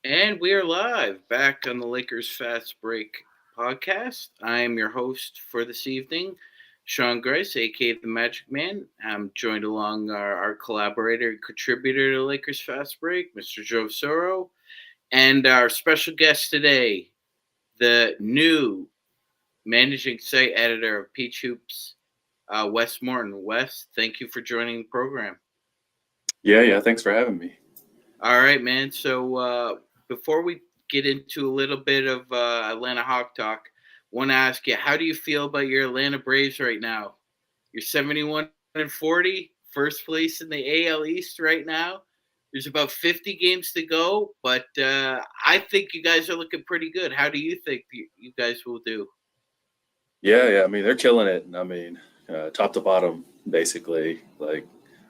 And we are live back on the Lakers Fast Break podcast. I am your host for this evening, Sean Grice, aka the Magic Man. I'm joined along our collaborator and contributor to Lakers Fast Break, Mr. Joe Soro, and our special guest today, the new managing site editor of Peach Hoops, Wes Morton. Wes, thank you for joining the program. Yeah. Thanks for having me. All right, man. So before we get into a little bit of Atlanta Hawk talk, want to ask you, how do you feel about your Atlanta Braves right now? You're 71-40, first place in the AL East right now. There's about 50 games to go, but I think you guys are looking pretty good. How do you think you guys will do? Yeah. I mean, they're killing it. I mean, top to bottom, basically. Like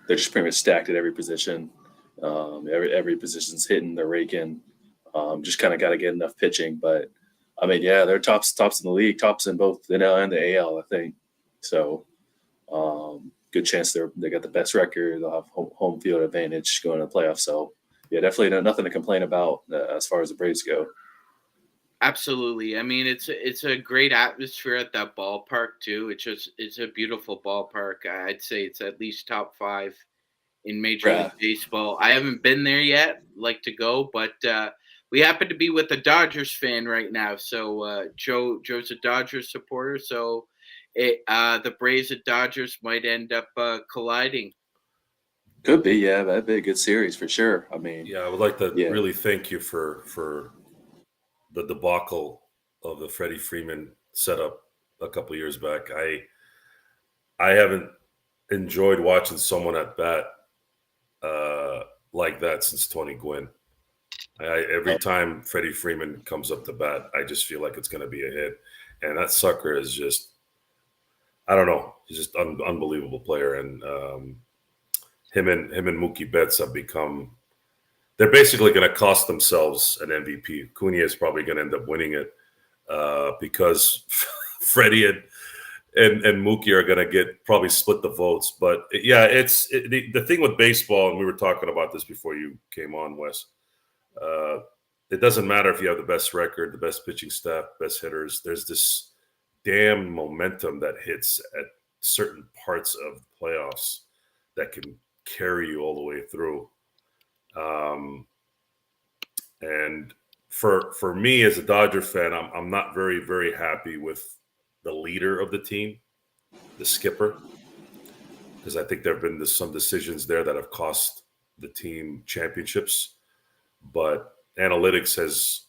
they're just pretty much stacked at every position. Every position's hitting, they're raking. Just kind of got to get enough pitching. But I mean, yeah, they're tops in the league, tops in both the NL and the AL, I think. So good chance they got the best record. They'll have home field advantage going to the playoffs. So yeah, definitely nothing to complain about as far as the Braves go. Absolutely. I mean, it's a great atmosphere at that ballpark too. It's a beautiful ballpark. I'd say it's at least top five in Major Yeah. League Baseball. I haven't been there yet. Like to go, but we happen to be with a Dodgers fan right now. So Joe's a Dodgers supporter. So the Braves and Dodgers might end up colliding. Could be, yeah. That'd be a good series for sure. I mean, Yeah, I would like to yeah. really thank you for the debacle of the Freddie Freeman setup a couple years back. I haven't enjoyed watching someone at bat like that since Tony Gwynn. Every time Freddie Freeman comes up to bat, I just feel like it's going to be a hit. And that sucker is just, I don't know, he's just unbelievable player. And him and Mookie Betts have become, they're basically going to cost themselves an MVP. Cunha is probably going to end up winning it because Freddie and Mookie are going to get probably split the votes. But yeah, the thing with baseball, and we were talking about this before you came on, Wes. It doesn't matter if you have the best record, the best pitching staff, best hitters. There's this damn momentum that hits at certain parts of the playoffs that can carry you all the way through. And for me as a Dodger fan, I'm not very, very happy with the leader of the team, the skipper, because I think there have been some decisions there that have cost the team championships. But analytics has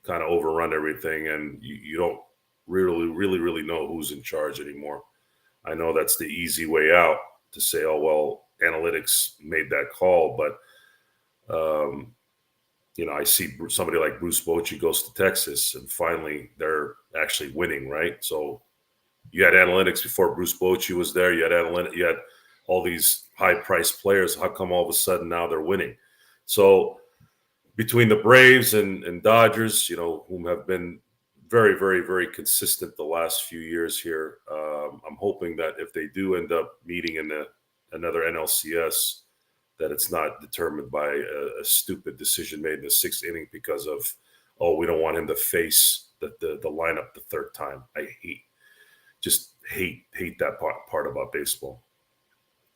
kind of overrun everything, and you don't really know who's in charge anymore. I know that's the easy way out to say, oh, well, analytics made that call. But, I see somebody like Bruce Bochy goes to Texas, and finally they're actually winning, right? So you had analytics before Bruce Bochy was there. You had all these high-priced players. How come all of a sudden now they're winning? So between the Braves and Dodgers, whom have been very, very, very consistent the last few years here, I'm hoping that if they do end up meeting in another NLCS, that it's not determined by a stupid decision made in the sixth inning because of, we don't want him to face the lineup the third time. I hate that part about baseball.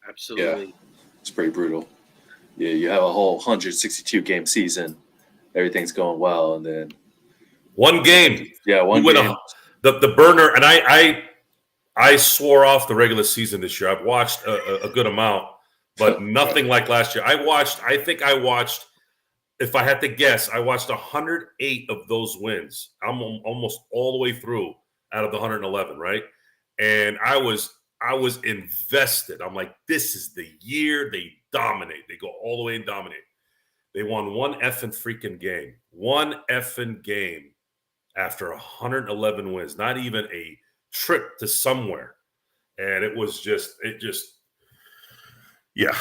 Absolutely. Yeah, it's pretty brutal. Yeah, you have a whole 162 game season. Everything's going well, and then one game. Yeah, one game. The burner, and I swore off the regular season this year. I've watched a good amount, but nothing like last year. I think I watched, if I had to guess, I watched 108 of those wins. I'm almost all the way through out of the 111, right? And I was invested. I'm like, this is the year they dominate. They go all the way and dominate. They won one effing freaking game. One effing game after 111 wins. Not even a trip to somewhere. And it yeah.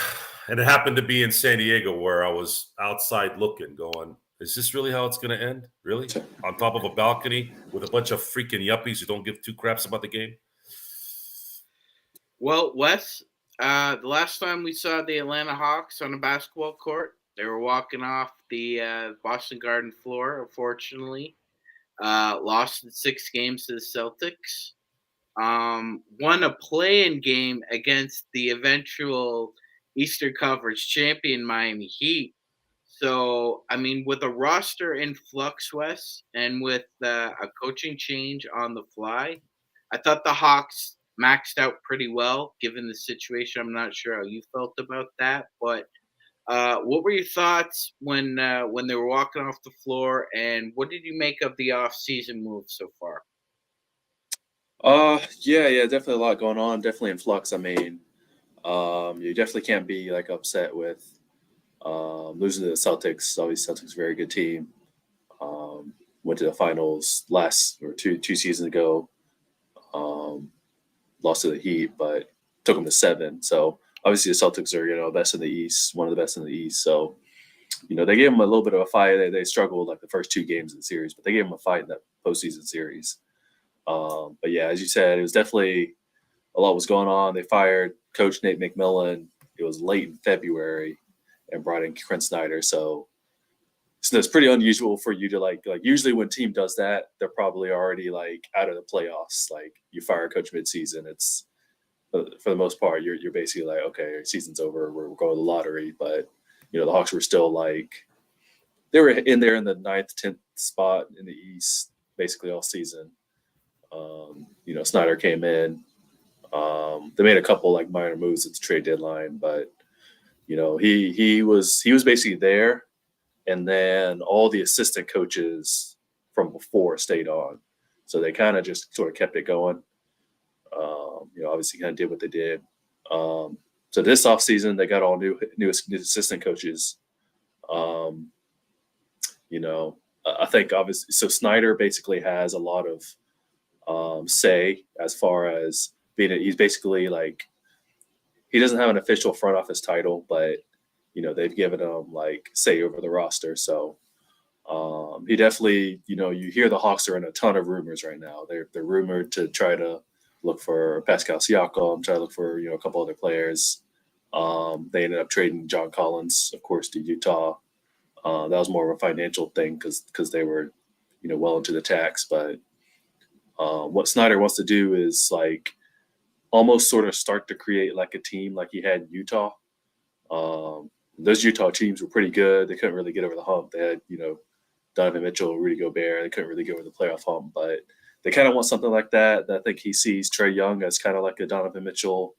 And it happened to be in San Diego where I was outside looking, going, is this really how it's going to end? Really? On top of a balcony with a bunch of freaking yuppies who don't give two craps about the game? Well, Wes, the last time we saw the Atlanta Hawks on a basketball court, They were walking off the Boston Garden floor, unfortunately. Lost in 6 games to the Celtics. Won a play-in game against the eventual Eastern Conference champion Miami Heat. So, I mean, with a roster in flux, Wes, and with a coaching change on the fly, I thought the Hawks maxed out pretty well given the situation. I'm not sure how you felt about that, but what were your thoughts when they were walking off the floor, and what did you make of the off-season move so far? Yeah, definitely a lot going on. Definitely in flux. I mean, you definitely can't be like upset with losing to the Celtics. Obviously, Celtics are a very good team. Went to the finals last or two seasons ago. Um, Lost to the Heat, but took them to 7. So obviously the Celtics are best in the East, one of the best in the East. So they gave them a little bit of a fight. They struggled like the first 2 games of the series, but they gave them a fight in that postseason series. But yeah, as you said, it was definitely a lot was going on. They fired Coach Nate McMillan. It was late in February, and brought in Quinn Snyder. So it's pretty unusual for you to like usually when a team does that, they're probably already like out of the playoffs. Like you fire a coach midseason, it's for the most part you're basically like, okay, season's over. We're going to the lottery. But the Hawks were still like they were in there in the 9th, 10th spot in the East basically all season. Snyder came in. They made a couple like minor moves at the trade deadline, but he was basically there, and then all the assistant coaches from before stayed on, so they kind of just sort of kept it going. Obviously kind of did what they did. So this offseason, they got all new assistant coaches. I think obviously, so Snyder basically has a lot of say as far as he's basically like, he doesn't have an official front office title, but they've given him like say over the roster. So he definitely, you hear the Hawks are in a ton of rumors right now. They're rumored to try to look for Pascal Siakam, try to look for a couple other players. They ended up trading John Collins, of course, to Utah. That was more of a financial thing because they were well into the tax. But what Snyder wants to do is like almost sort of start to create like a team like he had in Utah. Those Utah teams were pretty good. They couldn't really get over the hump. They had, Donovan Mitchell, Rudy Gobert. They couldn't really get over the playoff hump, but they kind of want something like that. I think he sees Trey Young as kind of like a Donovan Mitchell,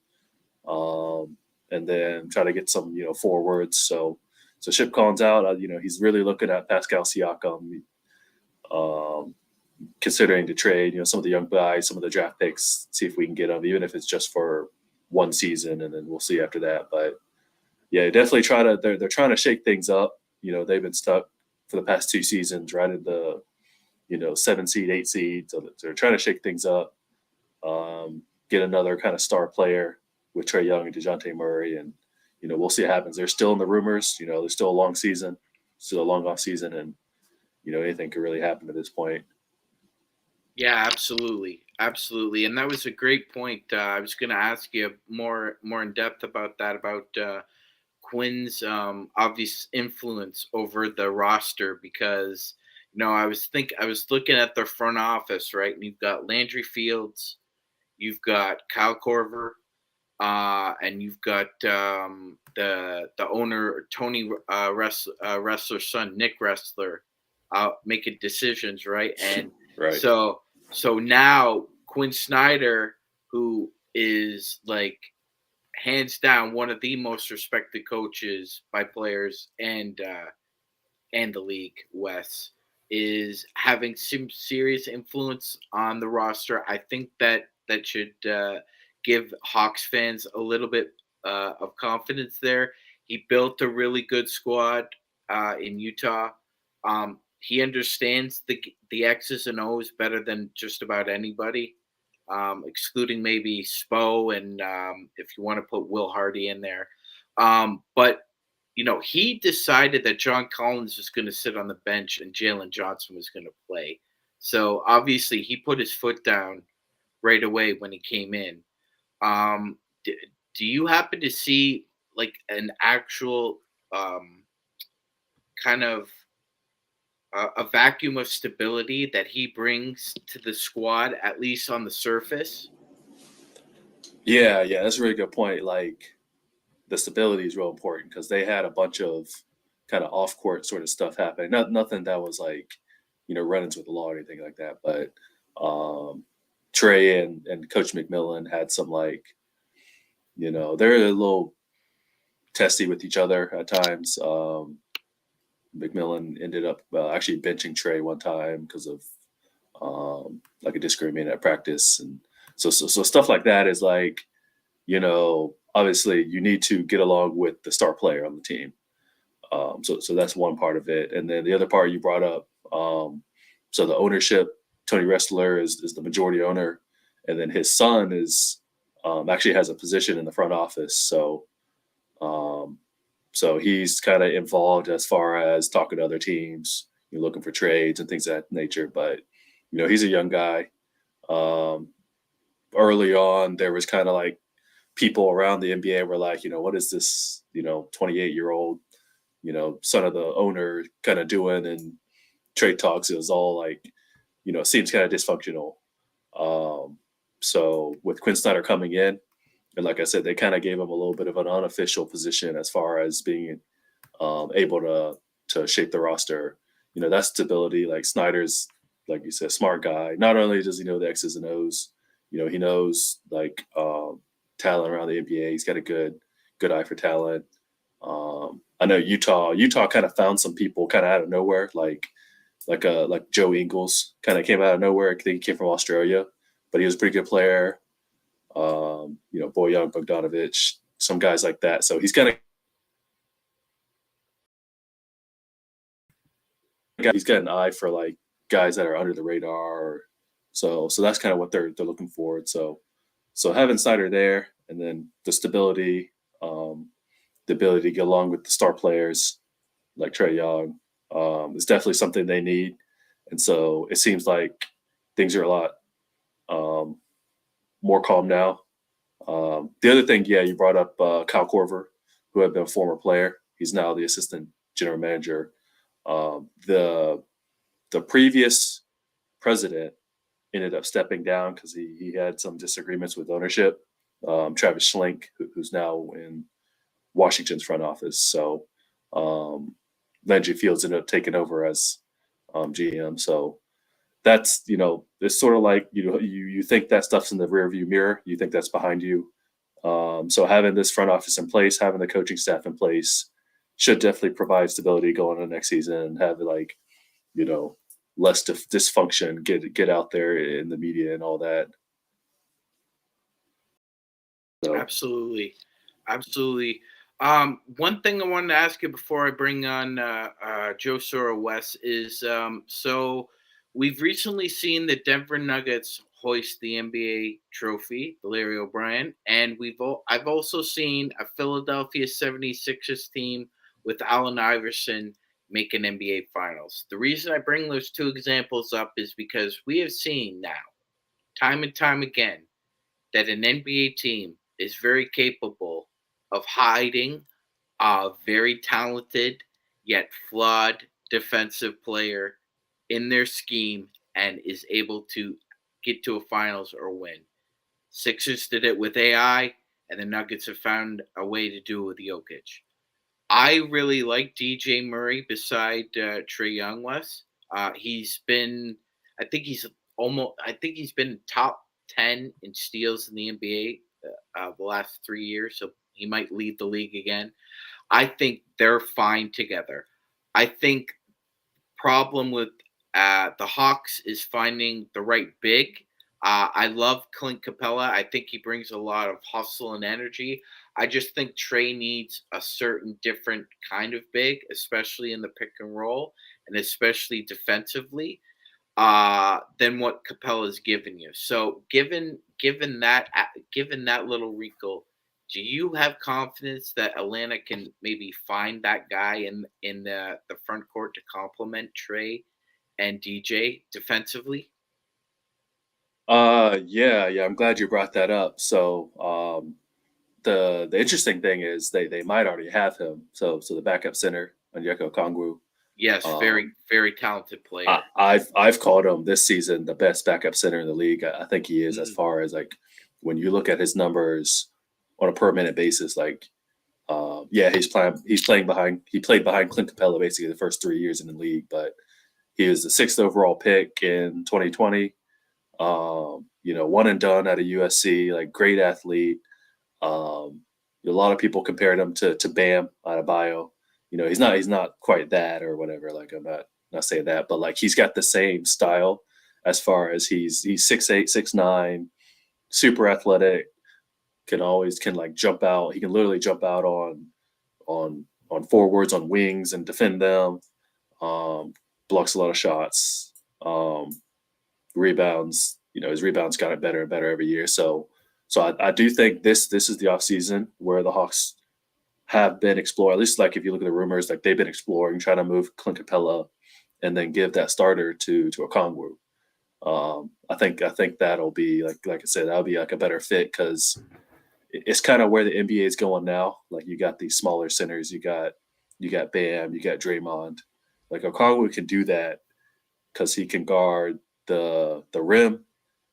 and then try to get some, forwards. So Ship Collins out. He's really looking at Pascal Siakam, considering to trade, some of the young guys, some of the draft picks, see if we can get them, even if it's just for one season, and then we'll see after that. But yeah, definitely they're trying to shake things up. They've been stuck for the past 2 seasons, right at the, 7 seed, 8 seed. So they're trying to shake things up, get another kind of star player with Trey Young and DeJounte Murray. And, we'll see what happens. They're still in the rumors, there's still a long season, still a long off season. And, anything could really happen at this point. Yeah, absolutely, absolutely, and that was a great point. I was going to ask you more in depth about that, about Quinn's obvious influence over the roster, because I was looking at their front office, right, and you've got Landry Fields, you've got Kyle Korver, and you've got the owner Tony Wrestler's son Nick Wrestler making decisions, right, and Right. so now Quinn Snyder, who is like hands down one of the most respected coaches by players and the league, Wes, is having some serious influence on the roster. I think that should give Hawks fans a little bit of confidence there. He built a really good squad in Utah. He understands the X's and O's better than just about anybody, excluding maybe Spo and if you want to put Will Hardy in there. But he decided that John Collins was going to sit on the bench and Jalen Johnson was going to play. So obviously he put his foot down right away when he came in. Do you happen to see like an actual kind of a vacuum of stability that he brings to the squad, at least on the surface? Yeah, that's a really good point. Like the stability is real important because they had a bunch of kind of off court sort of stuff happening. Nothing that was like, run-ins with the law or anything like that. But Trey and Coach McMillan had some like, they're a little testy with each other at times. McMillan ended up actually benching Trey one time because of like a disagreement at practice, and so stuff like that is like, obviously you need to get along with the star player on the team. So that's one part of it, and then the other part you brought up. So the ownership, Tony Ressler is the majority owner, and then his son is actually has a position in the front office. So he's kind of involved as far as talking to other teams, looking for trades and things of that nature. But he's a young guy. Early on, there was kind of like people around the NBA were like, what is this, 28-year-old, son of the owner kind of doing? And trade talks, it was all like, seems kind of dysfunctional. So with Quinn Snyder coming in, and like I said, they kind of gave him a little bit of an unofficial position as far as being able to shape the roster. That stability. Like Snyder's, like you said, smart guy. Not only does he know the X's and O's, he knows like talent around the NBA. He's got a good eye for talent. I know Utah kind of found some people kind of out of nowhere, like Joe Ingles kind of came out of nowhere. I think he came from Australia, but he was a pretty good player. Bojan Bogdanovic, some guys like that. So he's got an eye for like guys that are under the radar. So that's kind of what they're looking for. So having Snyder there, and then the stability, the ability to get along with the star players like Trey Young, is definitely something they need. And so it seems like things are a lot more calm now. The other thing, you brought up Kyle Korver, who had been a former player. He's now the assistant general manager. The previous president ended up stepping down because he had some disagreements with ownership. Travis Schlenk, who's now in Washington's front office. So Landry Fields ended up taking over as GM. So that's, it's sort of like, you think that stuff's in the rearview mirror. You think that's behind you. So having this front office in place, having the coaching staff in place should definitely provide stability going into next season, and have like, less dysfunction, get out there in the media and all that. So. Absolutely. One thing I wanted to ask you before I bring on Joe Soro, Wes, is so we've recently seen the Denver Nuggets hoist the NBA trophy, the Larry O'Brien, and I've also seen a Philadelphia 76ers team with Allen Iverson make an NBA Finals. The reason I bring those two examples up is because we have seen now, time and time again, that an NBA team is very capable of hiding a very talented yet flawed defensive player in their scheme and is able to get to a finals or win. Sixers did it with AI, and the Nuggets have found a way to do it with Jokic. I really like DJ Murray beside Trey Young. Wes, he's been, I think he's been top 10 in steals in the NBA the last 3 years, so he might lead the league again. I think they're fine together. I think problem with the Hawks is finding the right big. I love Clint Capella. I think he brings a lot of hustle and energy. I just think Trey needs a certain different kind of big, especially in the pick and roll and especially defensively, than what Capella's given you. So given that little wrinkle, do you have confidence that Atlanta can maybe find that guy in the front court to complement Trey and DJ defensively? Yeah. I'm glad you brought that up. So the interesting thing is they might already have him. So the backup center, Onyeka Okongwu, Yes, very, very talented player. I've called him this season the best backup center in the league. I think he is, as Mm. far as like when you look at his numbers on a per minute basis. Like, he's playing behind. He played behind Clint Capella basically the first 3 years in the league, but he was the 6th overall pick in 2020. One and done at a USC. Like, great athlete. A lot of people compared him to Bam Adebayo. He's not quite that or whatever. Like, I'm not saying that, but like he's got the same style as far as he's 6'8", 6'9", super athletic, can like jump out. He can literally jump out on forwards, on wings, and defend them. Blocks a lot of shots. Rebounds. His rebounds got it better and better every year. So I do think this is the offseason where the Hawks have been exploring. At least, like, if you look at the rumors, like, they've been exploring trying to move Clint Capella and then give that starter to Okongwu. I think that'll be like I said, that'll be like a better fit, because it's kind of where the NBA is going now. Like, you got these smaller centers, you got Bam, you got Draymond. Like, Okongwu can do that because he can guard the rim,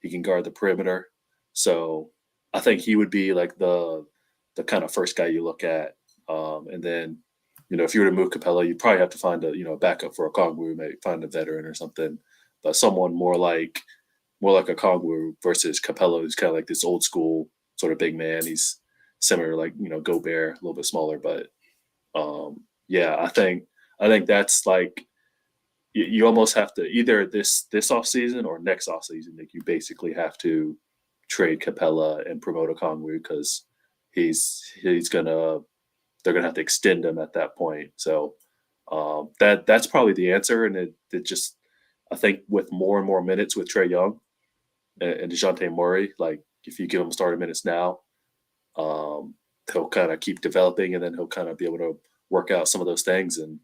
he can guard the perimeter. So I think he would be like the kind of first guy you look at. And then, if you were to move Capella, you probably have to find a backup for Okongwu, maybe find a veteran or something, but someone more like Okongwu versus Capella, who's kind of like this old school sort of big man. He's similar, like, Gobert, a little bit smaller, but I think that's like, you almost have to either this offseason or next offseason, like, you basically have to trade Capella and promote Okongwu, because they're gonna have to extend him at that point. So that's probably the answer. And it just, I think, with more and more minutes with Trey Young and DeJounte Murray, like, if you give him starting minutes now, he'll kind of keep developing, and then he'll kind of be able to work out some of those things. And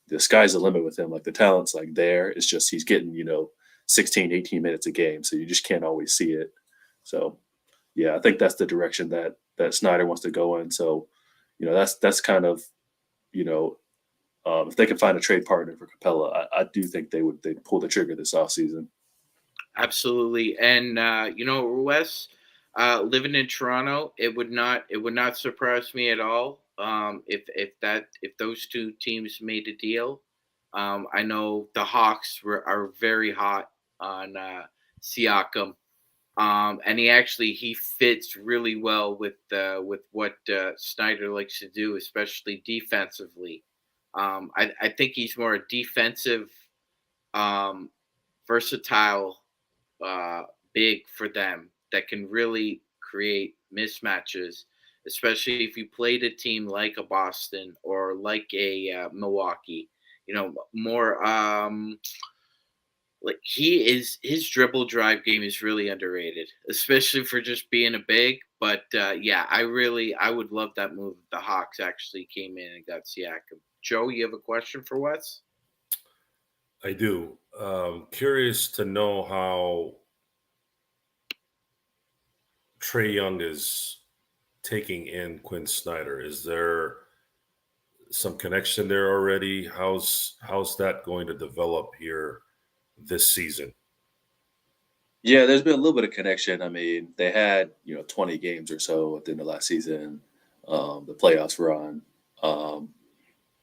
the sky's the limit with him. Like, the talent's like there. It's just he's getting 16, 18 minutes a game, so you just can't always see it. So I think that's the direction that Snyder wants to go in. So that's kind of if they can find a trade partner for Capella, I do think they'd pull the trigger this offseason. Absolutely. And Wes, living in Toronto, it would not surprise me at all if those two teams made a deal. I know the Hawks are very hot on Siakam, and he fits really well with what Snyder likes to do, especially defensively. I think he's more a defensive, versatile big for them that can really create mismatches, especially if you played a team like a Boston or like a Milwaukee. More like his dribble drive game is really underrated, especially for just being a big. But I would love that move if the Hawks actually came in and got Siakam. Joe, you have a question for Wes? I do. Curious to know how Trey Young is taking in Quinn Snyder. Is there some connection there already? How's that going to develop here this season? Yeah, there's been a little bit of connection. I mean, they had 20 games or so at the end of last season. The playoffs were on.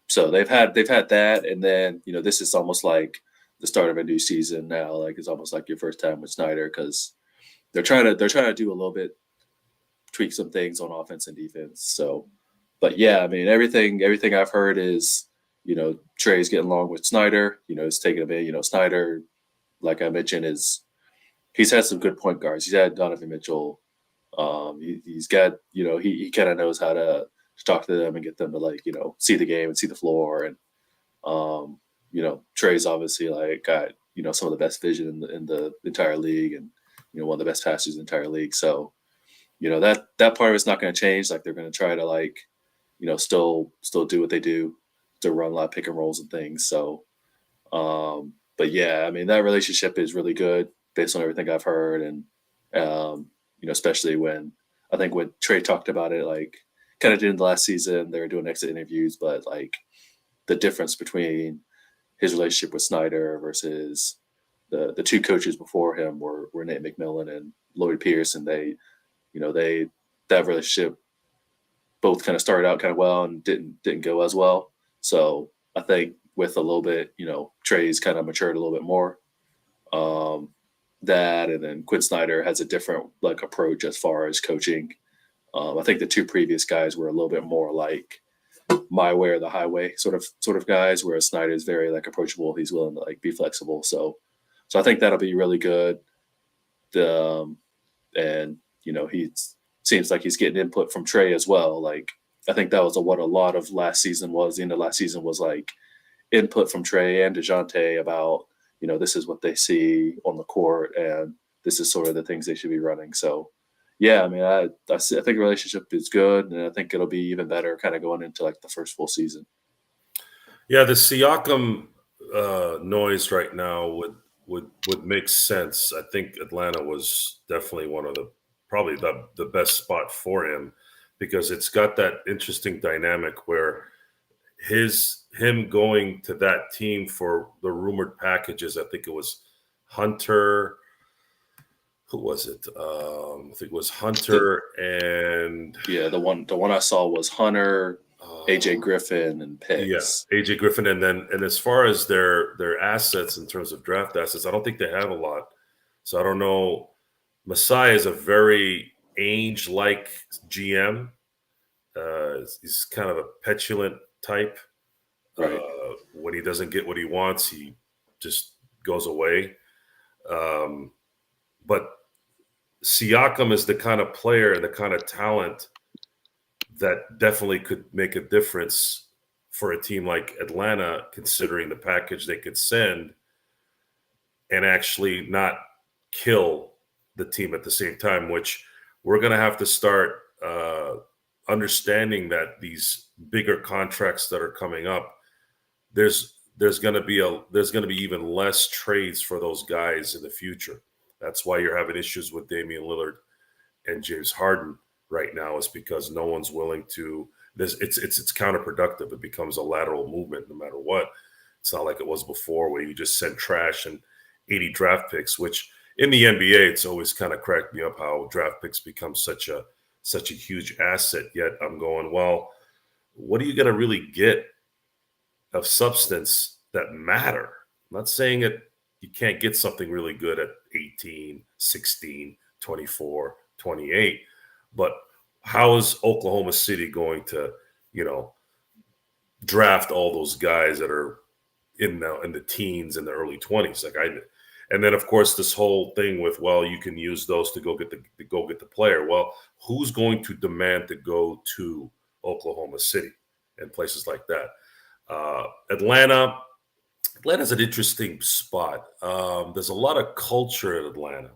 So they've had that, and then this is almost like the start of a new season now. Like, it's almost like your first time with Snyder, because they're trying to do a little bit, tweak some things on offense and defense. So, but yeah, I mean, everything I've heard is Trey's getting along with Snyder. It's taking him in. Snyder, like I mentioned, he's had some good point guards. He's had Donovan Mitchell. He's got he kind of knows how to talk to them and get them to see the game and see the floor. And Trey's obviously got some of the best vision in the entire league, and one of the best passers in the entire league. So that part of it's not going to change. Like, they're going to try to still do what they do, to run a lot of pick and rolls and things. So but yeah, I mean, that relationship is really good based on everything I've heard. And especially when Trey talked about it, kind of did in the last season, they were doing exit interviews, but the difference between his relationship with Snyder versus the two coaches before him were Nate McMillan and Lloyd Pierce, and that relationship both kind of started out kind of well and didn't go as well. So I think with a little bit, Trey's kind of matured a little bit more. That, and then Quinn Snyder has a different approach as far as coaching. I think the two previous guys were a little bit more like my way or the highway sort of guys, whereas Snyder is very approachable. He's willing to be flexible. So I think that'll be really good. And he seems like he's getting input from Trey as well. I think that was what a lot of last season was. The end of last season was input from Trey and DeJounte about, this is what they see on the court and this is sort of the things they should be running. So yeah, I mean, I think the relationship is good, and I think it'll be even better kind of going into the first full season. Yeah, the Siakam noise right now would make sense. I think Atlanta was definitely probably the best spot for him, because it's got that interesting dynamic where him going to that team for the rumored packages. I think it was Hunter. Who was it? I think it was Hunter and the one I saw was Hunter, AJ Griffin, and Pitts. Yeah, AJ Griffin, and as far as their assets in terms of draft assets, I don't think they have a lot. So I don't know. Masai is a very Ainge-like GM. He's kind of a petulant type. Right. When he doesn't get what he wants, he just goes away. But Siakam is the kind of player and the kind of talent that definitely could make a difference for a team like Atlanta, considering the package they could send and actually not kill the team at the same time, which we're going to have to start understanding that these bigger contracts that are coming up, there's going to be even less trades for those guys in the future. That's why you're having issues with Damian Lillard and James Harden right now, is because no one's willing to. It's counterproductive. It becomes a lateral movement no matter what. It's not like it was before, where you just send trash and 80 draft picks. Which in the NBA, it's always kind of cracked me up how draft picks become such a huge asset. Yet I'm going, well, what are you going to really get of substance that matter? I'm not saying it. You can't get something really good at 18, 16, 24, 28. But how is Oklahoma City going to, draft all those guys that are in the teens and the early 20s? And then of course this whole thing with, well, you can use those to go get the player. Well, who's going to demand to go to Oklahoma City and places like that? Atlanta's an interesting spot. There's a lot of culture in Atlanta.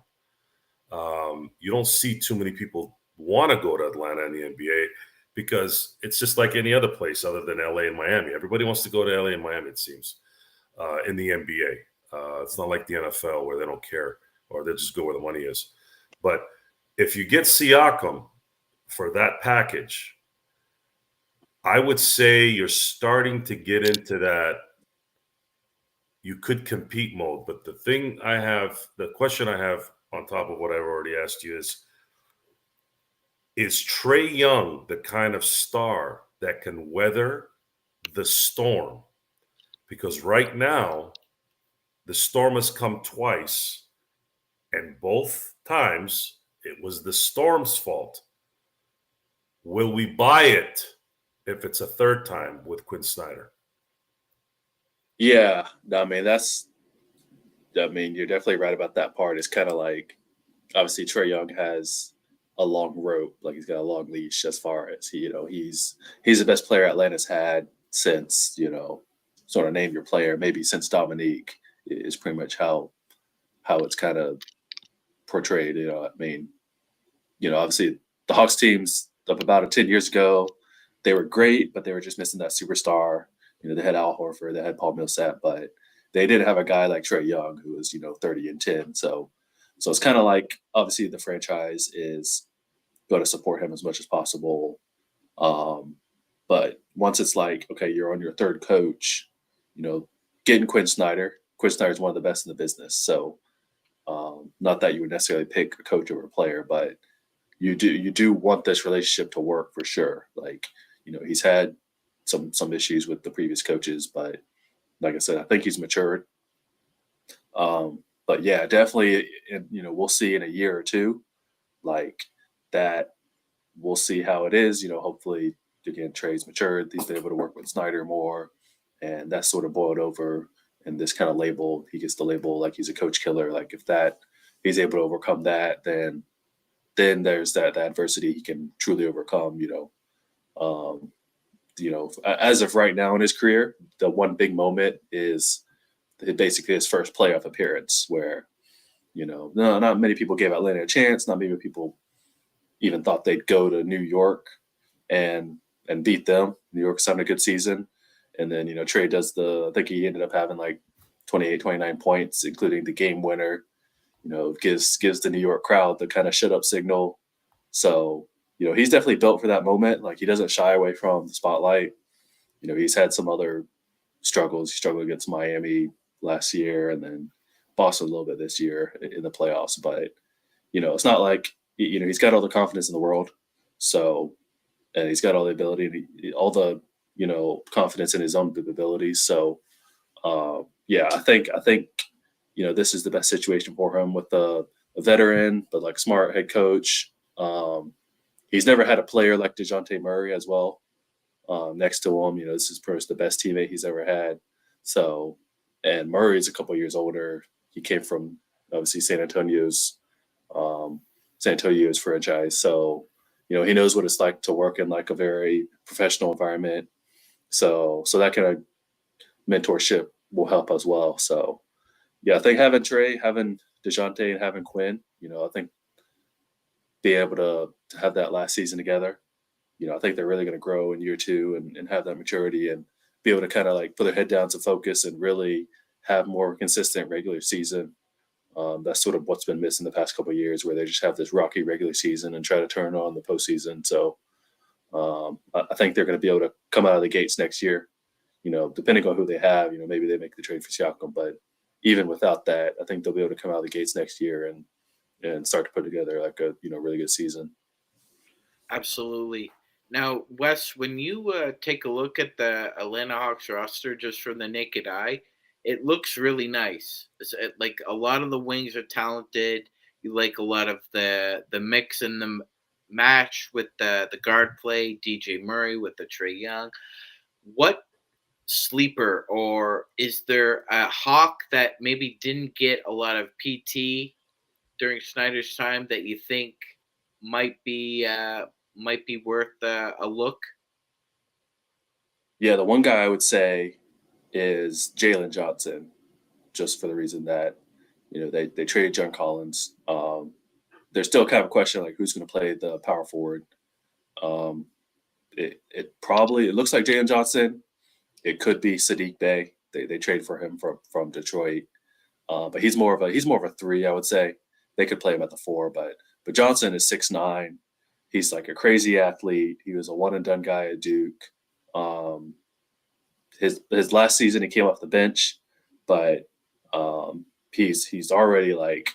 You don't see too many people want to go to Atlanta in the NBA, because it's just like any other place other than LA and Miami. Everybody wants to go to LA and Miami, it seems, in the NBA. It's not like the NFL where they don't care, or they just go where the money is. But if you get Siakam for that package, I would say you're starting to get into that you could compete mode. But the question I have on top of what I've already asked you is Trey Young the kind of star that can weather the storm? Because right now, the storm has come twice, and both times it was the storm's fault. Will we buy it if it's a third time with Quinn Snyder? Yeah, I mean, you're definitely right about that part. It's kind of like, obviously Trey Young has a long rope, he's got a long leash as far as he's the best player Atlanta's had since, sort of name your player, maybe since Dominique, is pretty much how it's kind of portrayed. Obviously the Hawks teams of about 10 years ago, they were great, but they were just missing that superstar. They had Al Horford, they had Paul Millsap, but they didn't have a guy like Trey Young who was, 30 and 10. So it's kind of like, obviously the franchise is going to support him as much as possible. But But once it's like, okay, you're on your third coach, getting Quinn Snyder. Quinn Snyder is one of the best in the business. So not that you would necessarily pick a coach over a player, but you do want this relationship to work for sure. Like, he's had some issues with the previous coaches, but like I said, I think he's matured. But yeah, definitely, we'll see in a year or two, like that. We'll see how it is. Hopefully, again, Trey's matured. He's been able to work with Snyder more, and that's sort of boiled over. And this kind of label, he gets the label like he's a coach killer. Like if he's able to overcome that, then there's that adversity he can truly overcome. As of right now in his career, the one big moment is basically his first playoff appearance, where not many people gave Atlanta a chance. Not many people even thought they'd go to New York and beat them. New York's having a good season. And then, Trey does I think he ended up having like 28, 29 points, including the game winner, gives the New York crowd the kind of shut up signal. So, he's definitely built for that moment. Like he doesn't shy away from the spotlight. He's had some other struggles. He struggled against Miami last year and then Boston a little bit this year in the playoffs. But, it's not like, he's got all the confidence in the world. So, and he's got all the ability, all the, confidence in his own abilities. So, I think, this is the best situation for him with a veteran, but like smart head coach. He's never had a player like DeJounte Murray as well next to him. This is pretty much the best teammate he's ever had. So, and Murray's a couple years older. He came from obviously San Antonio's franchise. So, he knows what it's like to work in like a very professional environment. So that kind of mentorship will help as well. So, yeah, I think having Trey, having DeJounte, and having Quinn, I think being able to have that last season together, I think they're really going to grow in year two and have that maturity and be able to kind of like put their head down to focus and really have more consistent regular season. That's sort of what's been missing the past couple of years, where they just have this rocky regular season and try to turn on the postseason. So I think they're going to be able to come out of the gates next year, depending on who they have, maybe they make the trade for Siakam, but even without that, I think they'll be able to come out of the gates next year and start to put together like a, really good season. Absolutely. Now, Wes, when you take a look at the Atlanta Hawks roster just from the naked eye, it looks really nice. Like a lot of the wings are talented. You like a lot of the mix and the match with the guard play, DJ Murray with the Trey Young. What sleeper, or is there a Hawk that maybe didn't get a lot of PT during Snyder's time that you think might be worth a look? Yeah, the one guy I would say is Jalen Johnson, just for the reason that they traded John Collins. There's still kind of a question like who's going to play the power forward. It looks like Jalen Johnson. It could be Sadiq Bey. They trade for him from Detroit, but he's more of a three, I would say. They could play him at the four, but Johnson is 6'9". He's like a crazy athlete. He was a one and done guy at Duke. His last season he came off the bench, but he's already like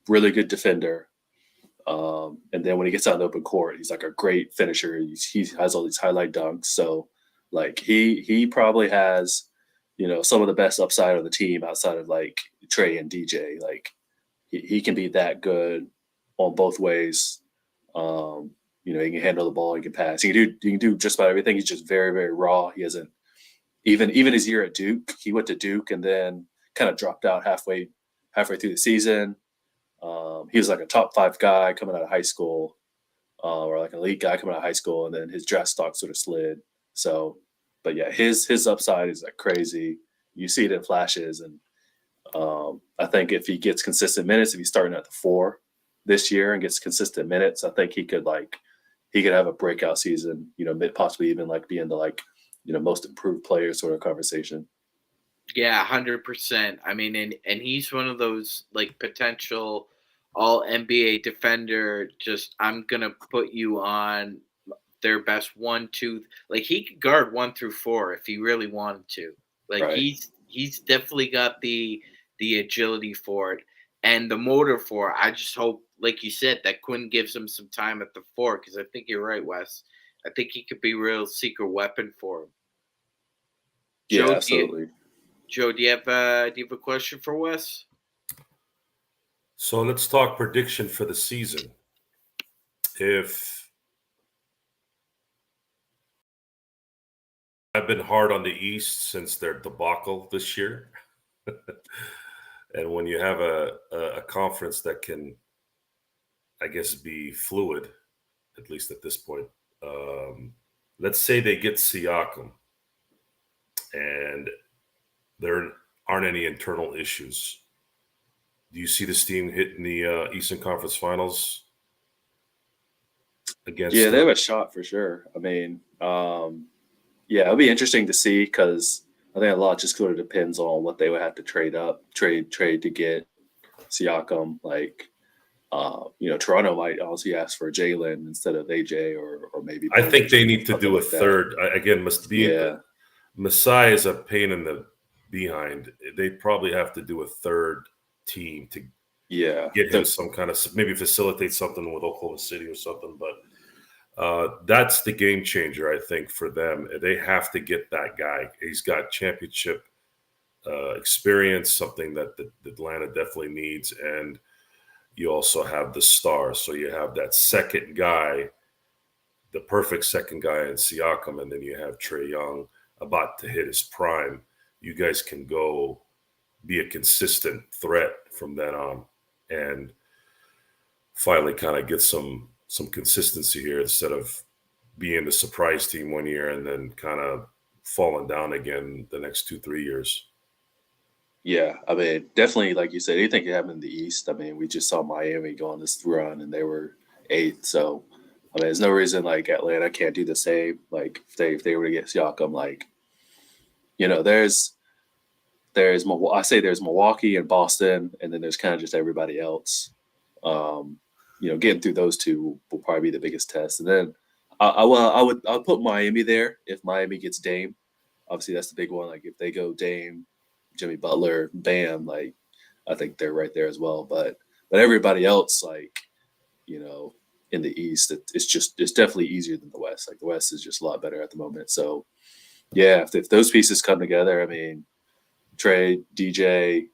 really good defender. And then when he gets out in the open court, he's like a great finisher. He has all these highlight dunks. So like he probably has some of the best upside on the team outside of like Trey and DJ. Like he can be that good on both ways. He can handle the ball, he can pass, he can do just about everything. He's just very, very raw. He hasn't even his year at Duke. He went to Duke and then kind of dropped out halfway through the season. He was like a top 5 guy coming out of high school, or like an elite guy coming out of high school, and then his draft stock sort of slid. So, but yeah, his upside is like crazy. You see it in flashes, and I think if he gets consistent minutes, if he's starting at the 4 this year and gets consistent minutes, I think he could have a breakout season. Possibly even like be in the most improved player sort of conversation. Yeah, 100%. I mean, and he's one of those like potential all NBA defender. Just I'm gonna put you on their best 1, 2. Like he could guard 1 through 4 if he really wanted to. Like Right. he's definitely got the agility for it and the motor for it. I just hope, like you said, that Quinn gives him some time at the 4 because I think you're right, Wes. I think he could be a real secret weapon for him. Yeah, Joe, absolutely. Joe, do you have a question for Wes? So let's talk prediction for the season. If I've been hard on the East since their debacle this year, and when you have a conference that can, I guess, be fluid, at least at this point, let's say they get Siakam, and there aren't any internal issues. Do you see this team hitting the Eastern Conference Finals against? Yeah, they have a shot for sure. I mean, yeah, it'll be interesting to see because I think a lot just sort of depends on what they would have to trade to get Siakam. Like, Toronto might also ask for Jalen instead of AJ, or maybe. I think they need to do a like that. third. Again, Yeah, Masai is a pain in the behind. They probably have to do a third team to get him some kind of, maybe facilitate something with Oklahoma City or something. But that's the game changer, I think, for them. They have to get that guy. He's got championship experience, something that Atlanta definitely needs. And you also have the stars. So you have that second guy, the perfect second guy in Siakam, and then you have Trey Young about to hit his prime. You guys can go be a consistent threat from then on and finally kind of get some consistency here instead of being the surprise team one year and then kind of falling down again the next 2-3 years. Yeah, I mean, definitely, like you said, anything can happen in the East. I mean, we just saw Miami go on this run, and they were 8th. So, I mean, there's no reason like Atlanta can't do the same. Like if they were to get Siakam, like, there's Milwaukee and Boston, and then there's kind of just everybody else. Getting through those two will probably be the biggest test, and then I'll put Miami there if Miami gets Dame. Obviously, that's the big one. Like if they go Dame, Jimmy Butler, Bam, like I think they're right there as well. But everybody else, like, in the East, it's definitely easier than the West. Like the West is just a lot better at the moment. So yeah, if those pieces come together, I mean, Trey, DJ,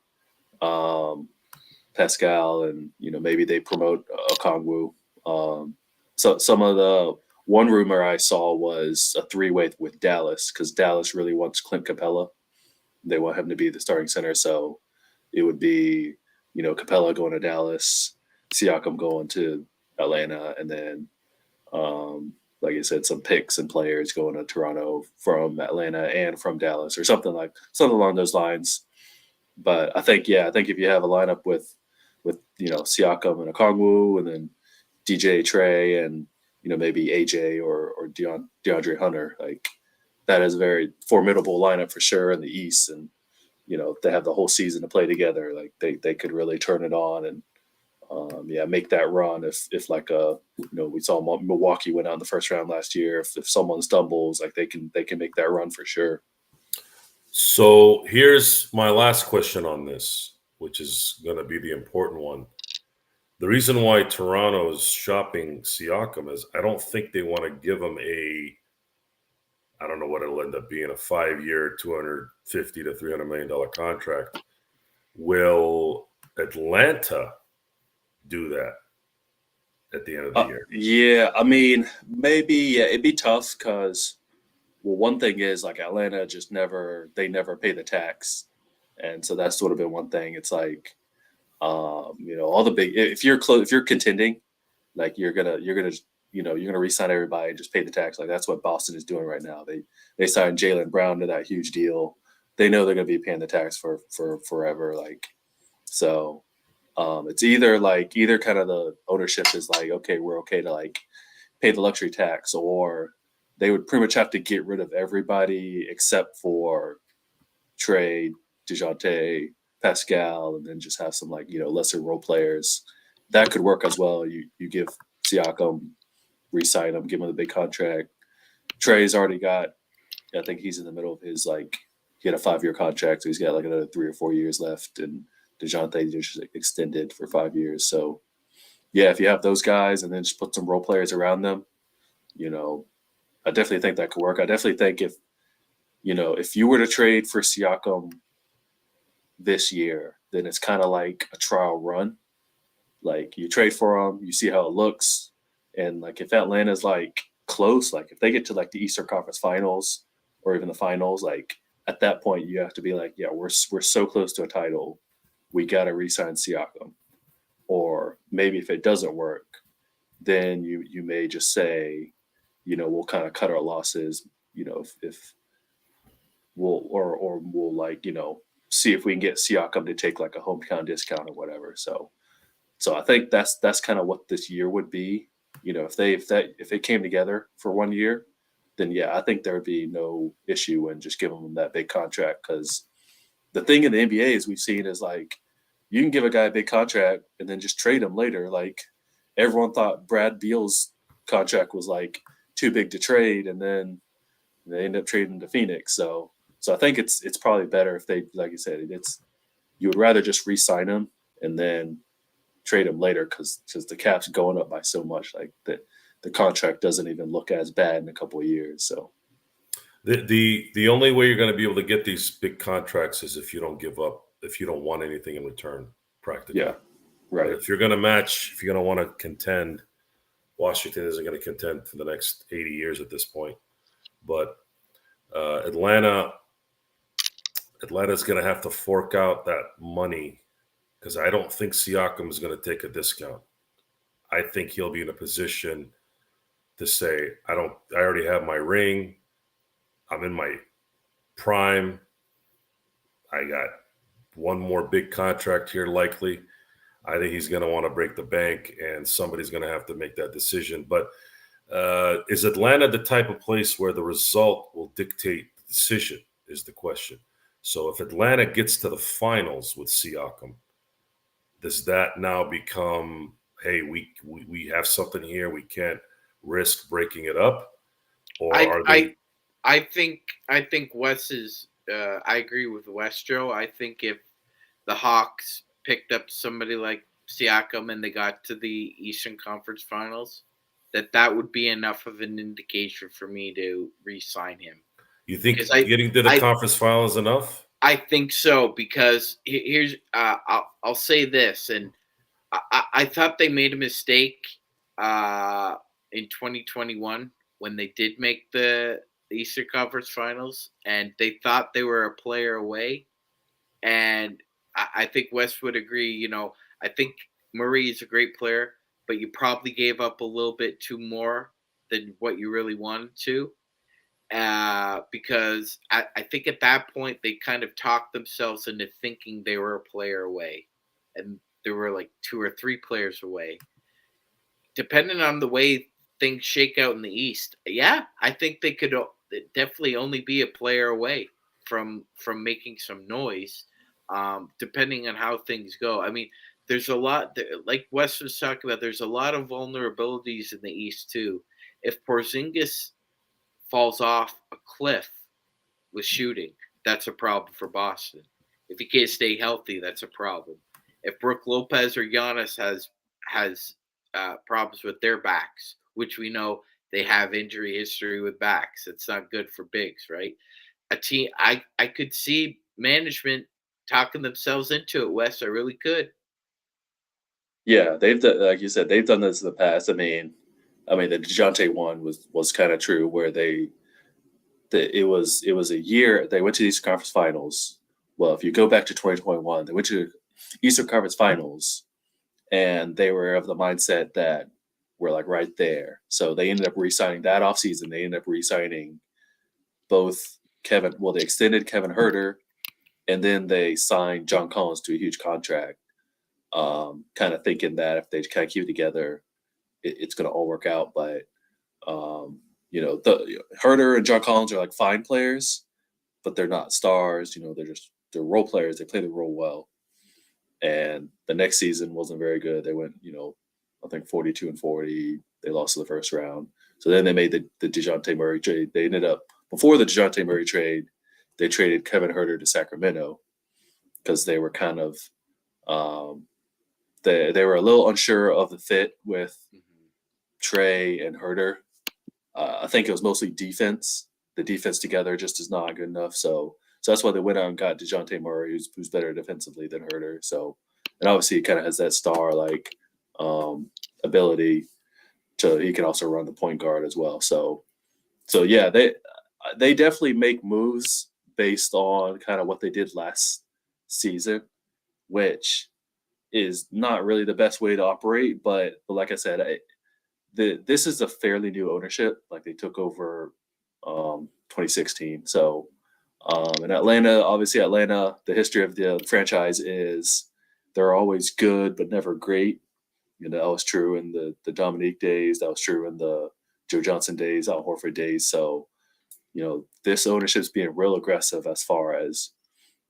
Pascal, and maybe they promote Okongwu. So some of the one rumor I saw was a 3-way with Dallas because Dallas really wants Clint Capella. They want him to be the starting center, so it would be Capella going to Dallas, Siakam going to Atlanta, and then like I said, some picks and players going to Toronto from Atlanta and from Dallas or something along those lines. But I think if you have a lineup with Siakam and Okongwu and then DJ, Trey, and maybe AJ or DeAndre Hunter, like that is a very formidable lineup for sure in the East. And they have the whole season to play together. Like they could really turn it on and make that run. If like we saw Milwaukee went out in the first round last year. If someone stumbles, like they can make that run for sure. So here's my last question on this, which is going to be the important one. The reason why Toronto's shopping Siakam is I don't think they want to give him I don't know what it'll end up being, a 5-year, $250 to $300 million contract. Will Atlanta do that at the end of the year? Yeah, I mean, maybe it'd be tough because, well, one thing is like Atlanta just never pay the tax, and so that's sort of been one thing. It's like, all the big if you're contending, like you're gonna re-sign everybody and just pay the tax. Like that's what Boston is doing right now. They signed Jaylen Brown to that huge deal. They know they're gonna be paying the tax for forever. Like so. It's either kind of the ownership is like, okay, we're okay to like pay the luxury tax, or they would pretty much have to get rid of everybody except for Trey, DeJounte, Pascal, and then just have some lesser role players. That could work as well. You give Siakam, re-sign him, give him the big contract. Trey's already got, I think he's in the middle of his he had a 5-year contract, so he's got another 3 or 4 years left, and DeJounte just extended for 5 years. So yeah, if you have those guys and then just put some role players around them, I definitely think that could work. I definitely think if you were to trade for Siakam this year, then it's kind of like a trial run. Like you trade for him, you see how it looks, and if Atlanta's close, if they get to the Eastern Conference Finals or even the finals, at that point you have to be yeah, we're so close to a title, we got to re-sign Siakam. Or maybe if it doesn't work, then you may just say, we'll kind of cut our losses, if we'll see if we can get Siakam to take a hometown discount or whatever. So I think that's kind of what this year would be. If they came together for 1 year, then yeah, I think there would be no issue in just giving them that big contract. Because the thing in the NBA is we've seen is you can give a guy a big contract and then just trade him later. Everyone thought Brad Beal's contract was too big to trade, and then they end up trading to Phoenix. So I think it's probably better if they, like you said, you would rather just re-sign him and then trade him later because the cap's going up by so much. The contract doesn't even look as bad in a couple of years. So the only way you're going to be able to get these big contracts is if you don't give up, if you don't want anything in return, practically. Yeah, right. But if you're going to match, if you're going to want to contend, Washington isn't going to contend for the next 80 years at this point. But Atlanta's going to have to fork out that money because I don't think Siakam is going to take a discount. I think he'll be in a position to say, I already have my ring. I'm in my prime. I got one more big contract here likely. I think he's going to want to break the bank, and somebody's going to have to make that decision. But is Atlanta the type of place where the result will dictate the decision is the question. So if Atlanta gets to the finals with Siakam, does that now become, hey, we have something here, we can't risk breaking it up? Or I think Wes is I agree with Wes, Joe. I think if the Hawks picked up somebody like Siakam and they got to the Eastern Conference Finals, that would be enough of an indication for me to re-sign him. You think getting to the conference final is enough? I think so, because here's I'll say this, and I thought they made a mistake in 2021 when they did make the Eastern Conference Finals, and they thought they were a player away. And I think Wes would agree. I think Murray is a great player, but you probably gave up a little bit too more than what you really wanted to. Because I think at that point they kind of talked themselves into thinking they were a player away, and there were 2 or 3 players away. Depending on the way things shake out in the East, yeah, I think they could definitely only be a player away from making some noise, depending on how things go. I mean, there's a lot, like Wes was talking about, there's a lot of vulnerabilities in the East too. If Porzingis falls off a cliff with shooting, that's a problem for Boston. If he can't stay healthy, that's a problem. If Brook Lopez or Giannis has problems with their backs, which we know they have injury history with backs, it's not good for bigs, right? A team, I could see management talking themselves into it, Wes. I really could. Yeah, they've done, like you said, they've done this in the past. I mean, the DeJounte one was kind of true, where it was a year they went to the Eastern Conference Finals. Well, if you go back to 2021, they went to Eastern Conference Finals, and they were of the mindset that we're right there. So they ended up re-signing that offseason. They ended up re-signing both Kevin. Well, they extended Kevin Huerter, and then they signed John Collins to a huge contract, kind of thinking that if they kind of keep it together, it's going to all work out. But the Huerter and John Collins are fine players, but they're not stars. They're role players. They play the role well. And the next season wasn't very good. They went, I think 42-40, They lost in the first round. So then they made the DeJounte Murray trade. They ended up, before the DeJounte Murray trade, they traded Kevin Huerter to Sacramento because they were kind of they were a little unsure of the fit with Trey and Huerter. I think it was mostly defense. The defense together just is not good enough. So that's why they went out and got DeJounte Murray, who's better defensively than Huerter. So, and obviously he kind of has that star like ability to. He can also run the point guard as well. So yeah, they definitely make moves based on kind of what they did last season, which is not really the best way to operate. But like I said, this is a fairly new ownership. Like they took over 2016. So in Atlanta, obviously Atlanta, the history of the franchise is they're always good but never great. You know, that was true in the Dominique days. That was true in the Joe Johnson days, Al Horford days. So, you know, this ownership's being real aggressive as far as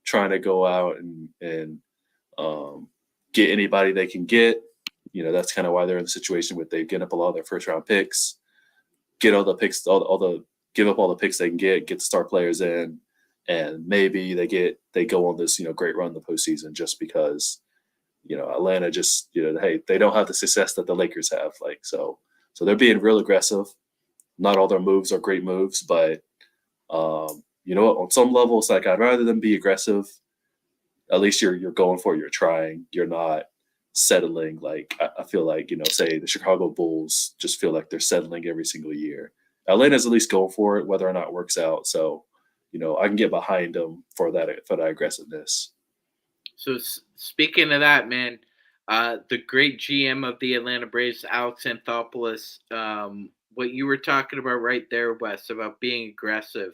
trying to go out and get anybody they can get. You know, that's kind of why they're in the situation with they get up a lot of their first round picks, get all the picks, give up all the picks they can get the star players in, and maybe they go on this, you know, great run in the postseason just because, you know, Atlanta just, you know, hey, they don't have the success that the Lakers have. Like, so they're being real aggressive. Not all their moves are great moves, but you know what, on some level, it's like I'd rather them be aggressive. At least you're going for it, you're trying, you're not settling. Like I feel like, you know, say the Chicago Bulls just feel like they're settling every single year. Atlanta's at least going for it, whether or not it works out. So, you know, I can get behind them for that aggressiveness. So speaking of that, man, the great GM of the Atlanta Braves, Alex Anthopoulos, what you were talking about right there, Wes, about being aggressive.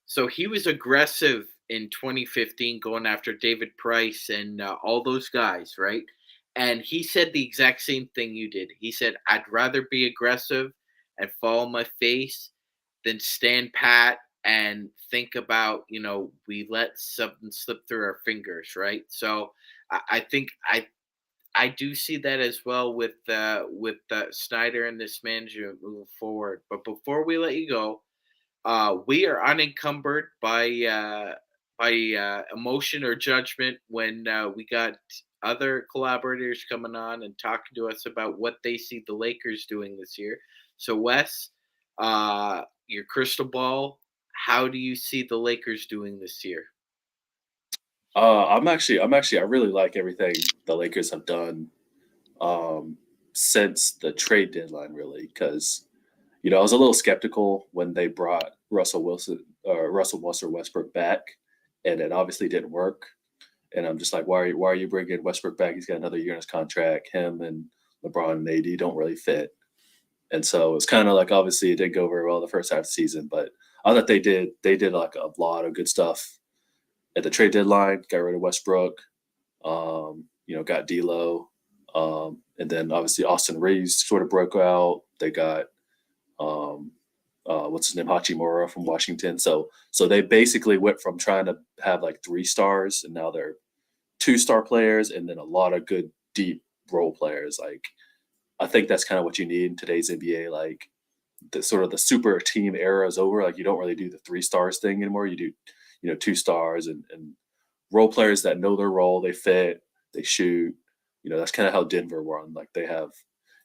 So he was aggressive in 2015 going after David Price and all those guys, right? And he said the exact same thing you did. He said, I'd rather be aggressive and fall on my face than stand pat and think about, you know, we let something slip through our fingers, right? So I think I do see that as well with Snyder and this management moving forward. But before we let you go, we are unencumbered by emotion or judgment when we got other collaborators coming on and talking to us about what they see the Lakers doing this year. So, Wes, your crystal ball, how do you see the Lakers doing this year? I really like everything the Lakers have done since the trade deadline, really, because, you know, I was a little skeptical when they brought Russell Wilson Westbrook back, and it obviously didn't work. And I'm just like, why are you bringing Westbrook back? He's got another year in his contract. Him and LeBron and AD don't really fit. And so it's kind of like, obviously it didn't go very well the first half of the season, but I thought they did like a lot of good stuff at the trade deadline. Got rid of Westbrook, you know, got D'Lo, and then obviously Austin Reeves sort of broke out. They got what's his name, Hachimura from Washington. So they basically went from trying to have like 3 stars, and now they're 2-star players, and then a lot of good deep role players. Like, I think that's kind of what you need in today's NBA. Like, the sort of the super team era is over. Like, you don't really do the 3 stars thing anymore. You do, you know, 2 stars and role players that know their role, they fit, they shoot. You know, that's kind of how Denver won. Like, they have,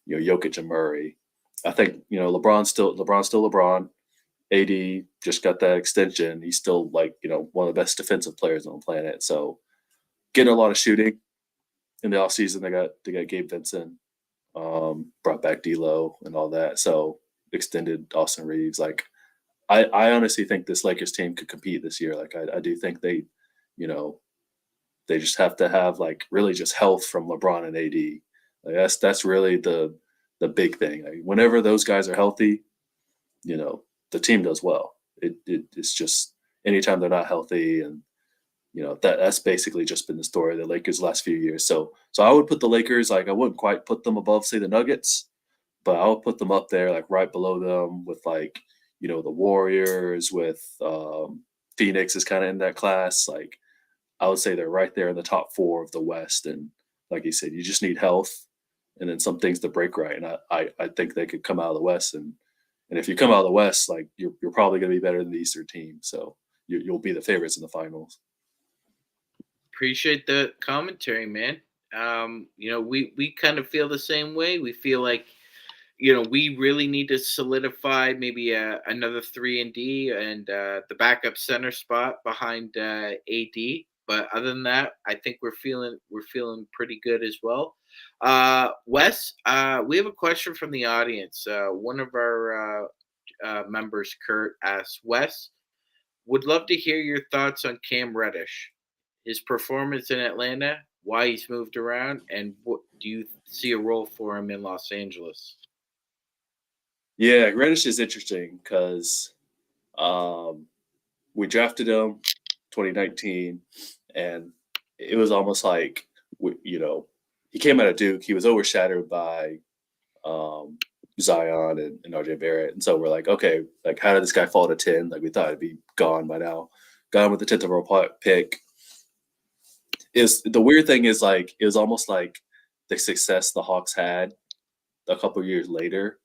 you know, Jokic and Murray. I think, you know, LeBron's still LeBron. AD just got that extension. He's still, like, you know, one of the best defensive players on the planet. So getting a lot of shooting in the offseason. They got Gabe Vincent, brought back D'Lo and all that. So extended Austin Reeves. Like, I honestly think this Lakers team could compete this year. Like, I do think they, you know, they just have to have, like, really just health from LeBron and AD. Like, that's really the big thing. Like, whenever those guys are healthy, you know, the team does well. It's just anytime they're not healthy, and, you know, that's basically just been the story of the Lakers the last few years. So I would put the Lakers, like, I wouldn't quite put them above, say, the Nuggets, but I would put them up there, like, right below them with, like, you know, the Warriors, with Phoenix is kind of in that class. Like, I would say they're right there in the top 4 of the West. And like you said, you just need health. and then some things to break right. And I think they could come out of the West, and if you come out of the West, like you're probably going to be better than the Eastern team. So you'll be the favorites in the finals. Appreciate the commentary, man. We kind of feel the same way. We feel like, we really need to solidify maybe another 3-and-D and the backup center spot behind AD. But other than that, I think we're feeling pretty good as well. Wes, we have a question from the audience. One of our members, Kurt, asks, Wes, would love to hear your thoughts on Cam Reddish, his performance in Atlanta, why he's moved around, and what do you see a role for him in Los Angeles? Yeah, Reddish is interesting because we drafted him 2019, and it was almost like, he came out of Duke. He was overshadowed by Zion and RJ Barrett. And so we're like, okay, like how did this guy fall to 10? Like we thought it'd be gone by now. Gone with the 10th overall pick. The weird thing is, like, it was almost like the success the Hawks had a couple of years later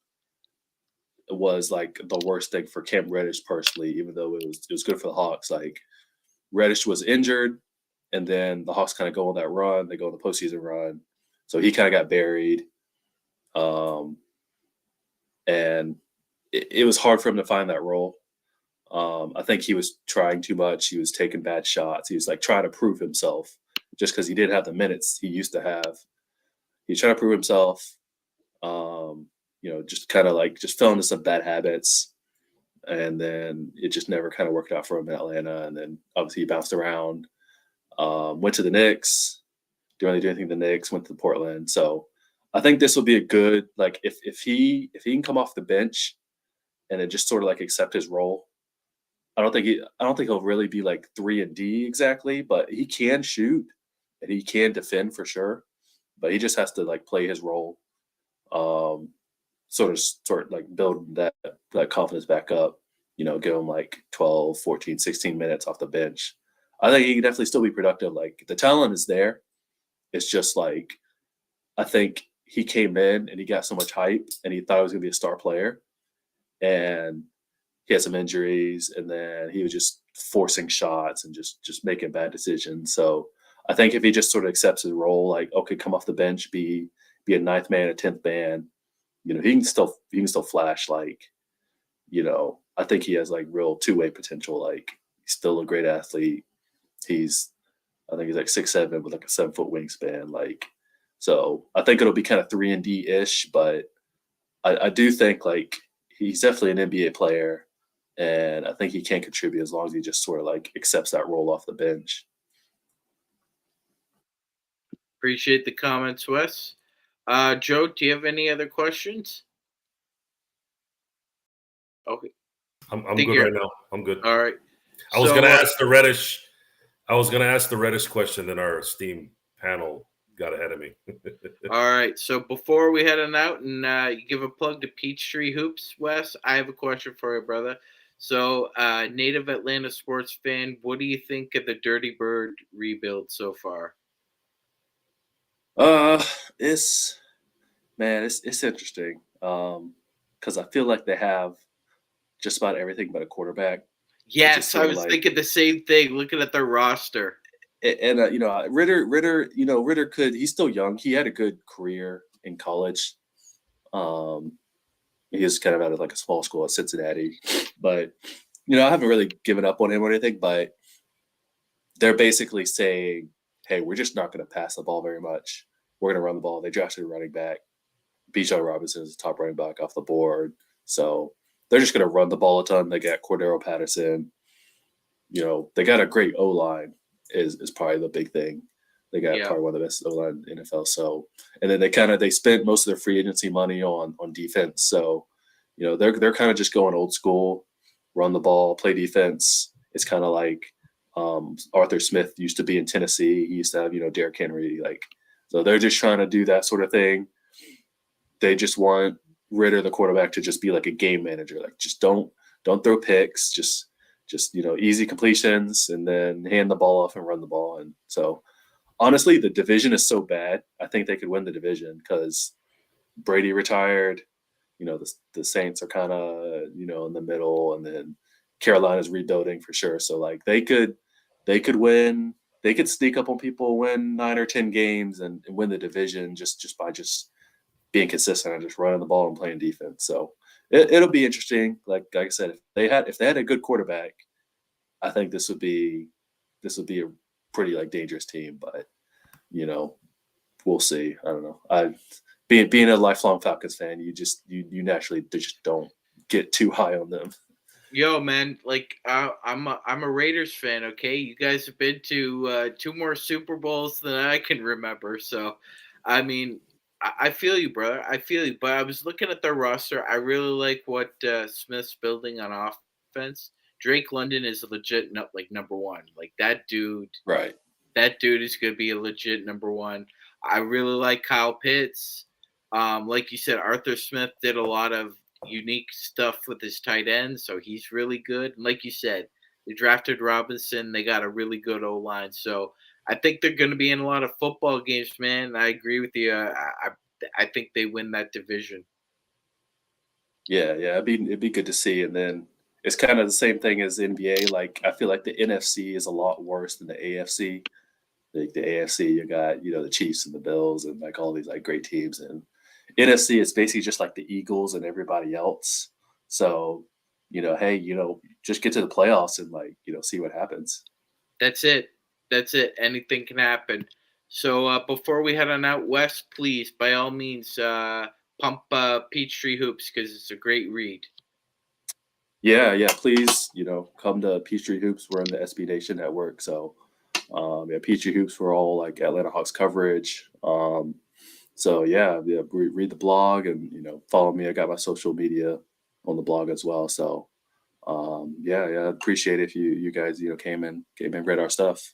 was like the worst thing for Cam Reddish personally, even though it was good for the Hawks. Like Reddish was injured, and then the Hawks kind of go on that run. They go on the postseason run. So he kind of got buried. And it was hard for him to find that role. I think he was trying too much. He was taking bad shots. He was like trying to prove himself just because he didn't have the minutes he used to have. He was trying to prove himself, just kind of like just fell into some bad habits. And then it just never kind of worked out for him in Atlanta. And then obviously he bounced around, went to the Knicks, didn't really do anything with the Knicks, went to Portland. So I think this will be a good, like, if he can come off the bench and then just sort of like accept his role. I don't think he'll really be like 3-and-D exactly, but he can shoot and he can defend for sure. But he just has to like play his role, sort of like build that confidence back up, give him like 12, 14, 16 minutes off the bench. I think he can definitely still be productive. Like the talent is there. It's just like, I think he came in and he got so much hype and he thought he was going to be a star player, and he had some injuries, and then he was just forcing shots and just making bad decisions. So I think if he just sort of accepts his role, like, okay, come off the bench, be a ninth man, a 10th man, he can still flash. Like, I think he has like real two-way potential. Like he's still a great athlete. I think he's like 6'7" with like a 7-foot wingspan. Like, so I think it'll be kind of 3-and-D-ish, but I do think like he's definitely an NBA player, and I think he can contribute as long as he just sort of like accepts that role off the bench. Appreciate the comments, Wes. Joe, do you have any other questions? Okay. I'm good right now. I'm good. All right. I was gonna ask the Reddish question, then our esteemed panel got ahead of me. All right. So before we head on out and you give a plug to Peachtree Hoops, Wes, I have a question for you, brother. So, native Atlanta sports fan, what do you think of the Dirty Bird rebuild so far? It's interesting. Because I feel like they have just about everything but a quarterback. Yes, I was thinking the same thing, looking at their roster. And Ritter he's still young. He had a good career in college. He was kind of out of like a small school at Cincinnati, but I haven't really given up on him or anything. But they're basically saying, "Hey, we're just not going to pass the ball very much. We're going to run the ball." They drafted a running back. Bijan Robinson is the top running back off the board, so they're just going to run the ball a ton. They got Cordero Patterson. They got a great O-line. Is probably the big thing. They got probably one of the best O-line in the NFL. So, and then they spent most of their free agency money on defense. So, they're kind of just going old school, run the ball, play defense. It's kind of like Arthur Smith used to be in Tennessee. He used to have Derrick Henry. Like, so they're just trying to do that sort of thing. They just want Ritter, the quarterback, to just be like a game manager. Like, just don't throw picks. Just easy completions, and then hand the ball off and run the ball. And so honestly, the division is so bad. I think they could win the division because Brady retired. The Saints are kind of in the middle, and then Carolina's rebuilding for sure. So like they could win. They could sneak up on people, win 9 or 10 games, and win the division just by being consistent and just running the ball and playing defense. So it'll be interesting. Like I said, if they had a good quarterback, I think this would be a pretty like dangerous team. But we'll see. I don't know. Being a lifelong Falcons fan, you naturally just don't get too high on them. Yo, man, like I'm a Raiders fan. Okay, you guys have been to 2 more Super Bowls than I can remember. So, I mean, I feel you, brother. I feel you. But I was looking at their roster. I really like what Smith's building on offense. Drake London is a legit like number one. Like that dude. Right. That dude is going to be a legit number one. I really like Kyle Pitts. Like you said, Arthur Smith did a lot of unique stuff with his tight end, so he's really good. And like you said, they drafted Robinson. They got a really good O-line. So I think they're going to be in a lot of football games, man. I agree with you. I think they win that division. Yeah. It'd be good to see. And then it's kind of the same thing as the NBA. Like I feel like the NFC is a lot worse than the AFC. Like the AFC, you got the Chiefs and the Bills and like all these like great teams, and NFC is basically just like the Eagles and everybody else. So hey, just get to the playoffs and like see what happens. That's it. That's it. Anything can happen. So before we head on out, Wes, please, by all means, pump Peachtree Hoops because it's a great read. Yeah. Please, come to Peachtree Hoops. We're in the SB Nation Network, so Peachtree Hoops for all like Atlanta Hawks coverage. So read the blog and follow me. I got my social media on the blog as well. So I'd appreciate if you guys came in read our stuff.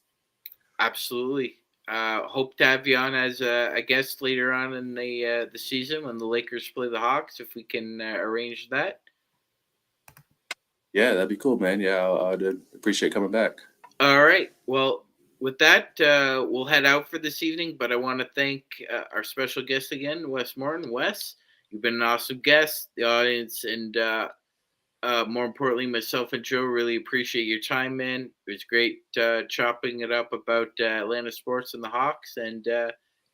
Absolutely. Hope to have you on as a guest later on in the season when the Lakers play the Hawks, if we can arrange that. Yeah, that'd be cool, man. Yeah, I'd appreciate coming back. All right. Well, with that, we'll head out for this evening, but I want to thank our special guest again, Wes Morton. Wes, you've been an awesome guest. The audience and more importantly, myself and Joe really appreciate your time, man. It was great chopping it up about Atlanta sports and the Hawks, and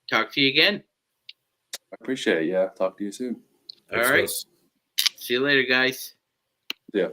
talk to you again. I appreciate it. Yeah, talk to you soon. Thanks, All right. Wes. See you later, guys. Yeah.